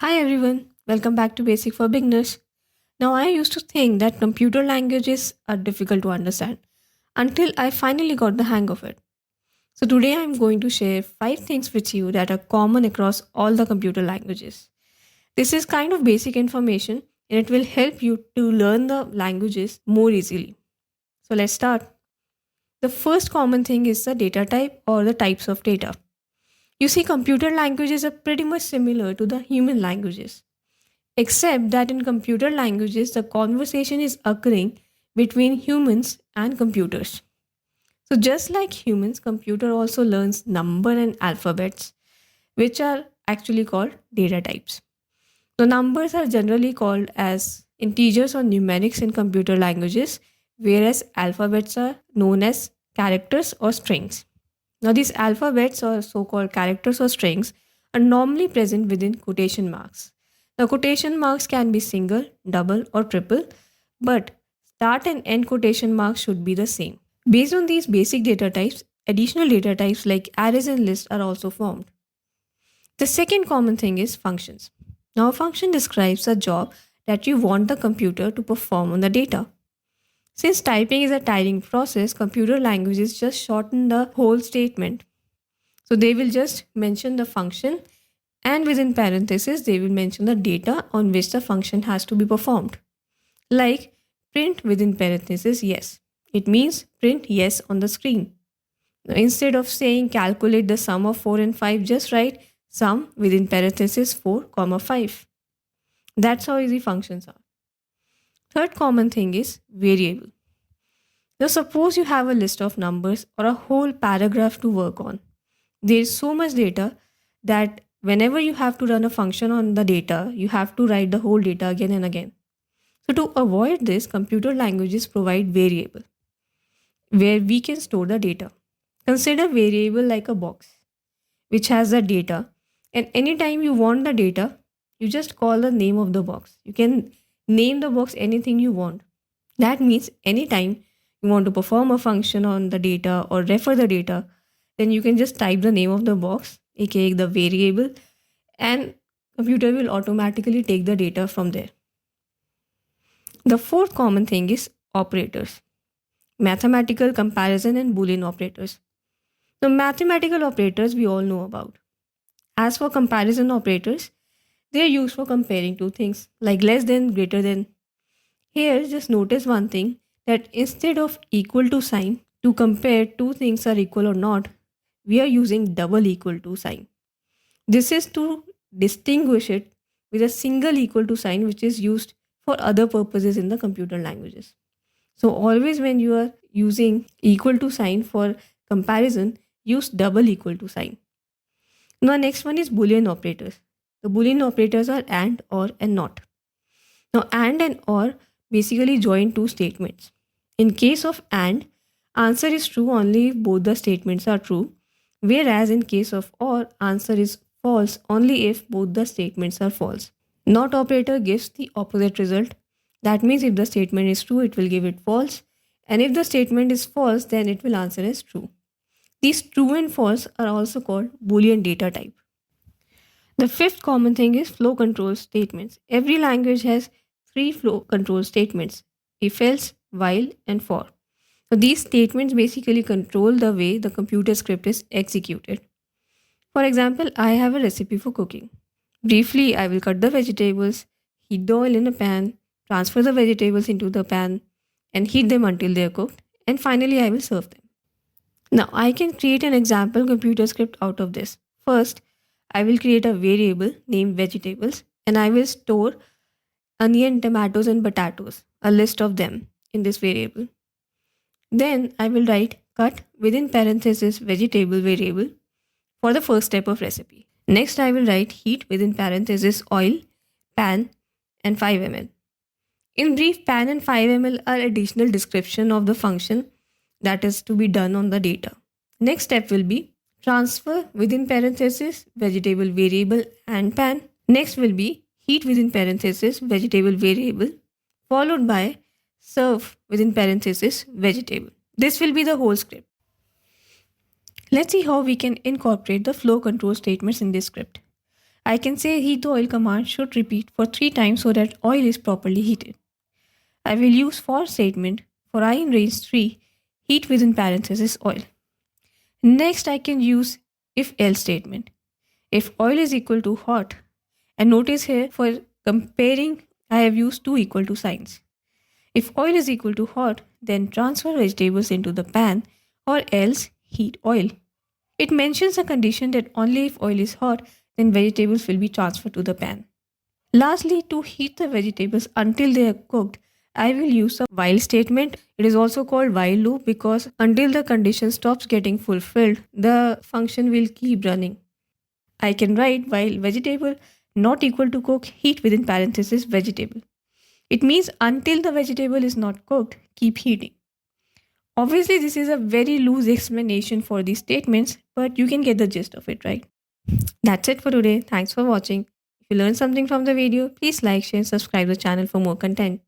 Hi everyone, welcome back to Basic for Beginners. Now, I used to think that computer languages are difficult to understand until I finally got the hang of it. So, today I'm going to share 5 things with you that are common across all the computer languages. This is kind of basic information and it will help you to learn the languages more easily. So, let's start. The first common thing is the data type or the types of data. You see, computer languages are pretty much similar to the human languages. Except that in computer languages, the conversation is occurring between humans and computers. So just like humans, computer also learns number and alphabets, which are actually called data types. The numbers are generally called as integers or numerics in computer languages, whereas alphabets are known as characters or strings. Now, these alphabets or so called characters or strings are normally present within quotation marks. Now, quotation marks can be single, double, or triple, but start and end quotation marks should be the same. Based on these basic data types, additional data types like arrays and lists are also formed. The second common thing is functions. Now, a function describes a job that you want the computer to perform on the data. Since typing is a tiring process, computer languages just shorten the whole statement. So they will just mention the function and within parentheses they will mention the data on which the function has to be performed. Like print within parentheses yes. It means print yes on the screen. Now, instead of saying calculate the sum of 4 and 5, just write sum within parentheses 4, comma 5. That's how easy functions are. Third common thing is variable. Now suppose you have a list of numbers or a whole paragraph to work on. There is so much data that whenever you have to run a function on the data, you have to write the whole data again and again. So to avoid this, computer languages provide variable where we can store the data. Consider variable like a box which has the data, and anytime you want the data, you just call the name of the box. You can name the box anything you want. That means anytime you want to perform a function on the data or refer the data, then you can just type the name of the box, aka the variable, and computer will automatically take the data from there. The fourth common thing is operators, mathematical comparison and boolean operators. The mathematical operators we all know about. As for comparison operators, they are used for comparing two things like less than, greater than. Here, just notice one thing, that instead of equal to sign to compare two things are equal or not, we are using double equal to sign. This is to distinguish it with a single equal to sign which is used for other purposes in the computer languages. So always when you are using equal to sign for comparison, use double equal to sign. Now next one is Boolean operators. The Boolean operators are and, or, and not. Now and or basically join two statements. In case of and, answer is true only if both the statements are true, whereas in case of or, answer is false only if both the statements are false. Not operator gives the opposite result. That means if the statement is true, it will give it false, and if the statement is false, then it will answer as true. These true and false are also called Boolean data type. The fifth common thing is flow control statements. Every language has three flow control statements: if else, while, and for. So these statements basically control the way the computer script is executed. For example, I have a recipe for cooking. Briefly, I will cut the vegetables, heat the oil in a pan, transfer the vegetables into the pan, and heat them until they are cooked, and finally, I will serve them. Now, I can create an example computer script out of this. First, I will create a variable named vegetables, and I will store onion, tomatoes, and potatoes, a list of them in this variable. Then I will write cut within parenthesis vegetable variable for the first step of recipe. Next, I will write heat within parenthesis oil, pan, and 5 ml. In brief, pan and 5 ml are additional description of the function that is to be done on the data. Next step will be transfer within parenthesis vegetable variable and pan. Next will be heat within parenthesis vegetable variable followed by serve within parenthesis vegetable. This will be the whole script. Let's see how we can incorporate the flow control statements in this script. I can say heat the oil command should repeat for 3 times so that oil is properly heated. I will use for statement for I in range 3, heat within parenthesis oil. Next, I can use if else statement. If oil is equal to hot, and notice here for comparing, I have used two equal to signs. If oil is equal to hot, then transfer vegetables into the pan or else heat oil. It mentions a condition that only if oil is hot, then vegetables will be transferred to the pan. Lastly, to heat the vegetables until they are cooked, I will use a while statement. It is also called while loop because until the condition stops getting fulfilled, the function will keep running. I can write while vegetable not equal to cook, heat within parenthesis vegetable. It means until the vegetable is not cooked, keep heating. Obviously, this is a very loose explanation for these statements, but you can get the gist of it, right? That's it for today. Thanks for watching. If you learned something from the video, please like, share, and subscribe the channel for more content.